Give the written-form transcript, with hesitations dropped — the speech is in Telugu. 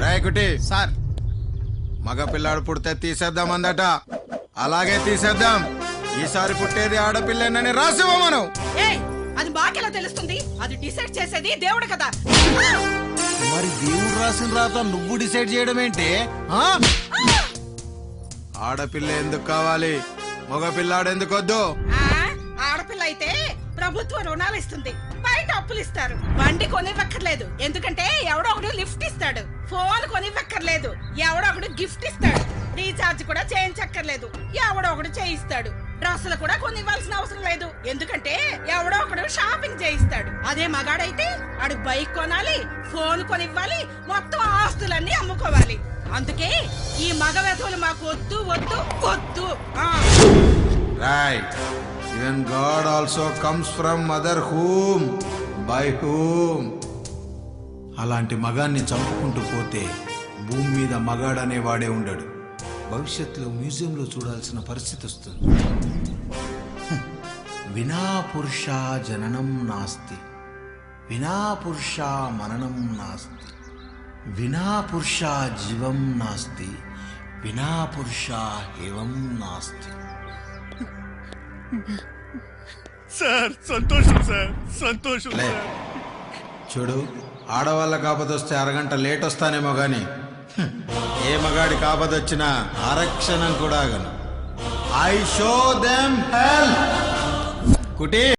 రాయకుటి సార్ మగ పిల్లాడు పుడితే తీసేద్దాం అందట. అలాగే తీసేద్దాం. ఈసారి పుట్టేది ఆడపిల్లనని రాసివ్వ మనం. అది మాకెలా తెలుస్తుంది? అది డిసైడ్ చేసేది దేవుడు కదా. మరి దేవుడు రాసిన రాత నువ్వు డిసైడ్ చేయడం ఏంటి? ఆడపిల్ల ఎందుకు కావాలి, మగ పిల్లాడు ఎందుకు వద్దు? ఆడపిల్ల అయితే ప్రభుత్వ రుణాలు ఇస్తుంది, బయట అప్పులు ఇస్తారు. బండి కొనివ్వక్కర్లేదు, ఎందుకంటే ఎవడో ఒకడు లిఫ్ట్ ఇస్తాడు. ఫోన్ కొనివ్వక్కర్లేదు, ఎవడో ఒకడు గిఫ్ట్ ఇస్తాడు. రీఛార్జ్ కూడా చేయించక్కర్లేదు, ఎవడో ఒకడు చేయిస్తాడు. డ్రెస్సులు కూడా కొనివ్వాల్సిన అవసరం లేదు, ఎందుకంటే ఎవడో ఒకడు షాపింగ్ చేయిస్తాడు. అదే మగాడైతే ఆడు బైక్ కొనాలి, ఫోన్ కొనివ్వాలి, మొత్తం ఆస్తులన్నీ అమ్ముకోవాలి. అందుకే ఈ మగ వెధవులు మాకు వద్దు వద్దు వద్దు. Right. Even God also comes from mother whom, by whom. అలాంటి మగాన్ని చంపుకుంటూ పోతే భూమి మీద మగాడనే వాడే ఉండడు. భవిష్యత్తులో మ్యూజియంలో చూడాల్సిన పరిస్థితి వస్తుంది. వినా పురుష జననం నాస్తి, వినా పురుష మననం నాస్తి, వినా పురుష జీవం నాస్తి, వినా పురుష ఏవం నాస్తి. సార్ సంతోషం సార్, సంతోషం. చూడు, ఆడవాళ్ళకి ఆపదొస్తే అరగంట లేట్ వస్తానేమో గాని ఏ మగాడి ఆపదొచ్చినా అరక్షణం కూడా ఆగను. I show them help. కుటి